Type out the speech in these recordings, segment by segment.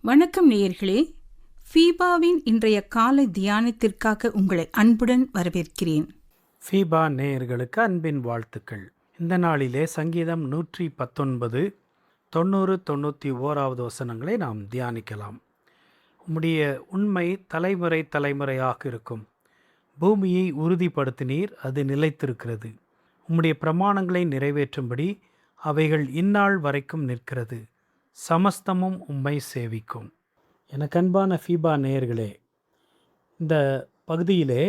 வணக்கம் நேயர்களே. ஃபீபாவின் இன்றைய காலை தியானத்திற்காக உங்களை அன்புடன் வரவேற்கிறேன். ஃபீபா நேயர்களுக்கு அன்பின் வாழ்த்துக்கள். இந்த நாளிலே சங்கீதம் 119, 90, 91 வசனங்களை நாம் தியானிக்கலாம். உம்முடைய உண்மை தலைமுறை தலைமுறையாக இருக்கும். பூமியை உறுதிப்படுத்தினீர், அது நிலைத்திருக்கிறது. உம்முடைய பிரமாணங்களை நிறைவேற்றும்படி அவைகள் இந்நாள் வரைக்கும் நிற்கிறது. சமஸ்தமும் உம்மை சேவிக்கும். எனக்கு அன்பான ஃபீபா நேயர்களே, இந்த பகுதியிலே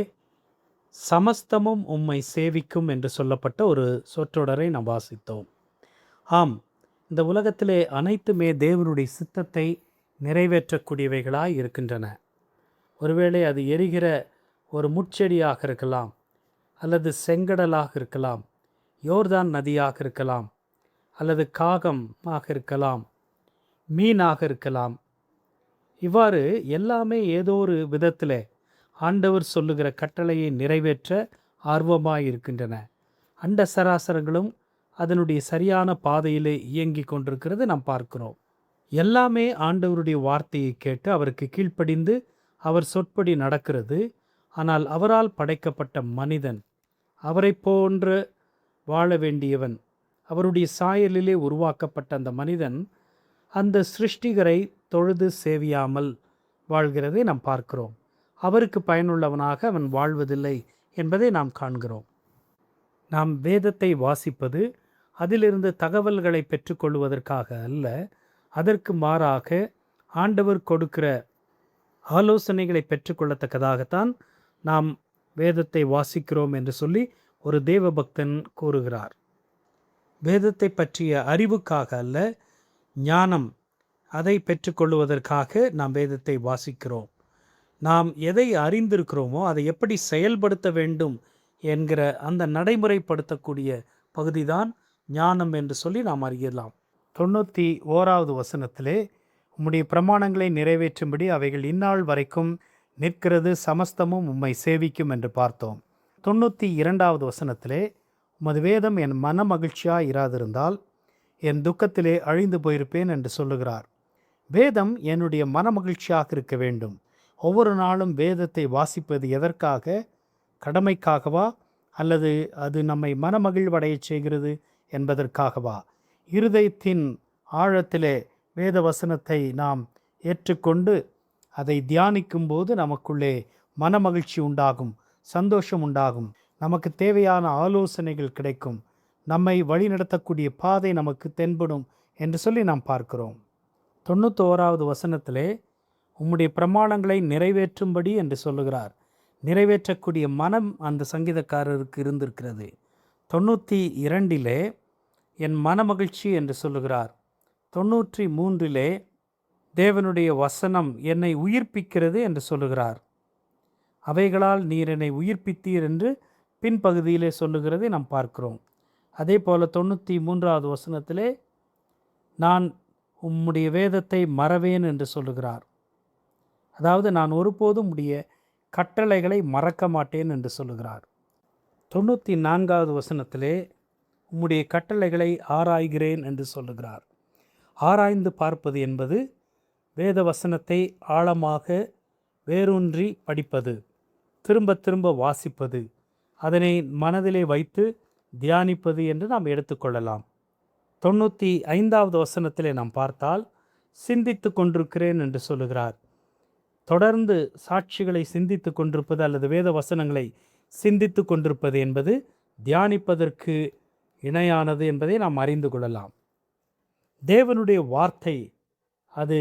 சமஸ்தமும் உம்மை சேவிக்கும் என்று சொல்லப்பட்ட ஒரு சொற்றொடரை நாம் வாசித்தோம். ஆம், இந்த உலகத்திலே அனைத்துமே தேவனுடைய சித்தத்தை நிறைவேற்றக்கூடியவைகளாய் இருக்கின்றன. ஒருவேளை அது எரிகிற ஒரு முட்செடியாக இருக்கலாம், அல்லது செங்கடலாக இருக்கலாம், யோர்தான் நதியாக இருக்கலாம், அல்லது காகமாக இருக்கலாம், மீனாக இருக்கலாம். இவ்வாறு எல்லாமே ஏதோ ஒரு விதத்தில் ஆண்டவர் சொல்லுகிற கட்டளையை நிறைவேற்ற ஆர்வமாய் இருக்கின்றன. அண்ட சராசரங்களும் அதனுடைய சரியான பாதையிலே இயங்கி கொண்டிருக்கிறது நாம் பார்க்கிறோம். எல்லாமே ஆண்டவருடைய வார்த்தையை கேட்டு அவருக்கு கீழ்ப்படிந்து அவர் சொற்படி நடக்கிறது. ஆனால் அவரால் படைக்கப்பட்ட மனிதன், அவரை போன்று வாழ வேண்டியவன், அவருடைய சாயலிலே உருவாக்கப்பட்ட அந்த மனிதன் அந்த சிருஷ்டிகரை தொழுது சேவியாமல் வாழ்கிறதை நாம் பார்க்கிறோம். அவருக்கு பயனுள்ளவனாக அவன் வாழ்வதில்லை என்பதை நாம் காண்கிறோம். நாம் வேதத்தை வாசிப்பது அதிலிருந்து தகவல்களை பெற்றுக்கொள்வதற்காக அல்ல, அதற்கு மாறாக ஆண்டவர் கொடுக்கிற ஆலோசனைகளை பெற்றுக்கொள்ளத்தக்கதாகத்தான் நாம் வேதத்தை வாசிக்கிறோம் என்று சொல்லி ஒரு தேவபக்தன் கூறுகிறார். வேதத்தை பற்றிய அறிவுக்காக அல்ல, ஞானம் அதை பெற்றுக்கொள்வதற்காக நாம் வேதத்தை வாசிக்கிறோம். நாம் எதை அறிந்திருக்கிறோமோ அதை எப்படி செயல்படுத்த வேண்டும் என்கிற அந்த நடைமுறைப்படுத்தக்கூடிய பகுதிதான் ஞானம் என்று சொல்லி நாம் அறியலாம். 91 வசனத்திலே உம்முடைய பிரமாணங்களை நிறைவேற்றும்படி அவைகள் இந்நாள் வரைக்கும் நிற்கிறது, சமஸ்தமும் உம்மை சேவிக்கும் என்று பார்த்தோம். 92 வசனத்திலே உமது வேதம் என் மன மகிழ்ச்சியாக இராதிருந்தால் என் துக்கத்திலே அழிந்து போயிருப்பேன் என்று சொல்லுகிறார். வேதம் என்னுடைய மன மகிழ்ச்சியாக இருக்க வேண்டும். ஒவ்வொரு நாளும் வேதத்தை வாசிப்பது எதற்காக? கடமைக்காகவா, அல்லது அது நம்மை மனமகிழ்வடைய செய்கிறது என்பதற்காகவா? இருதயத்தின் ஆழத்திலே வேத வசனத்தை நாம் ஏற்றுக்கொண்டு அதை தியானிக்கும் போது நமக்குள்ளே மனமகிழ்ச்சி உண்டாகும், சந்தோஷம் உண்டாகும், நமக்கு தேவையான ஆலோசனைகள் கிடைக்கும், நம்மை வழிநடத்தக்கூடிய பாதை நமக்கு தென்படும் என்று சொல்லி நாம் பார்க்கிறோம். 91 வசனத்திலே உம்முடைய பிரமாணங்களை நிறைவேற்றும்படி என்று சொல்லுகிறார். நிறைவேற்றக்கூடிய மனம் அந்த சங்கீதக்காரருக்கு இருந்திருக்கிறது. 92 என் மனமகிழ்ச்சி என்று சொல்லுகிறார். 93 தேவனுடைய வசனம் என்னை உயிர்ப்பிக்கிறது என்று சொல்லுகிறார். அவைகளால் நீர் என்னை உயிர்ப்பித்தீர் என்று பின்பகுதியிலே சொல்லுகிறதை நாம் பார்க்கிறோம். அதே போல் 93 வசனத்திலே நான் உம்முடைய வேதத்தை மறவேன் என்று சொல்லுகிறார். அதாவது நான் ஒருபோதும் உடைய கட்டளைகளை மறக்க மாட்டேன் என்று சொல்லுகிறார். 94 வசனத்திலே உம்முடைய கட்டளைகளை ஆராய்கிறேன் என்று சொல்லுகிறார். ஆராய்ந்து பார்ப்பது என்பது வேத வசனத்தை ஆழமாக வேரூன்றி படிப்பது, திரும்ப திரும்ப வாசிப்பது, அதனை மனதிலே வைத்து தியானிப்பது என்று நாம் எடுத்துக்கொள்ளலாம். 95 வசனத்திலே நாம் பார்த்தால் சிந்தித்து கொண்டிருக்கிறேன் என்று சொல்லுகிறார். தொடர்ந்து சாட்சிகளை சிந்தித்து கொண்டிருப்பது அல்லது வேத வசனங்களை சிந்தித்து கொண்டிருப்பது என்பது தியானிப்பதற்கு இணையானது என்பதை நாம் அறிந்து கொள்ளலாம். தேவனுடைய வார்த்தை அது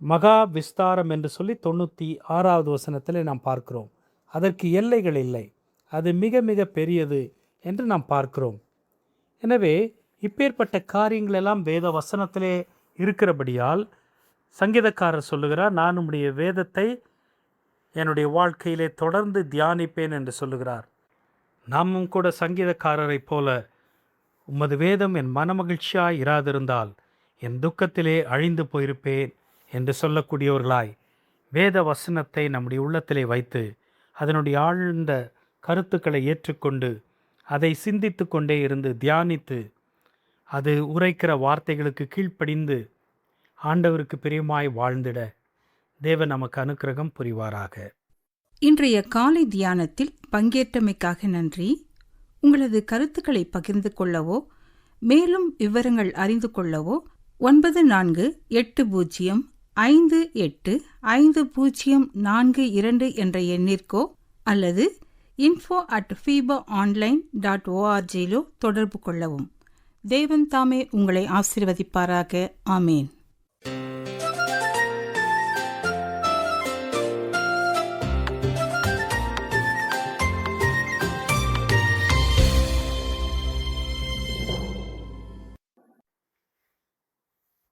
மகா விஸ்தாரம் என்று சொல்லி 96 வசனத்திலே நாம் பார்க்கிறோம். அதற்கு எல்லைகள் இல்லை, அது மிக மிக பெரியது என்று நாம் பார்க்கிறோம். எனவே இப்பேற்பட்ட காரியங்களெல்லாம் வேத வசனத்திலே இருக்கிறபடியால் சங்கீதக்காரர் சொல்லுகிறார், நான் உம்முடைய வேதத்தை என்னுடைய வாழ்க்கையிலே தொடர்ந்து தியானிப்பேன் என்று சொல்லுகிறார். நாமும் கூட சங்கீதக்காரரை போல உமது வேதம் என் மனமகிழ்ச்சியாய் இராதிருந்தால் என் துக்கத்திலே அழிந்து போயிருப்பேன் என்று சொல்லக்கூடியவர்களாய் வேத வசனத்தை நம்முடைய உள்ளத்திலே வைத்து அதனுடைய ஆழ்ந்த கருத்துக்களை ஏற்றுக்கொண்டு அதை சிந்தித்து கொண்டே இருந்து தியானித்து அது உரைக்கிற வார்த்தைகளுக்கு கீழ்ப்படிந்து ஆண்டவருக்கு பிரியமாய் வாழ்ந்திட தேவன் நமக்கு அனுக்கிரகம் புரிவாராக. இன்றைய காலை தியானத்தில் பங்கேற்றமைக்காக நன்றி. உங்களது கருத்துக்களை பகிர்ந்து கொள்ளவோ மேலும் விவரங்கள் அறிந்து கொள்ளவோ 9458585042 என்ற எண்ணிற்கோ அல்லது info@fibaonline.org தொடர்பு கொள்ளவும். தேவன் தாமே உங்களை ஆசீர்வதிப்பாராக. ஆமேன்.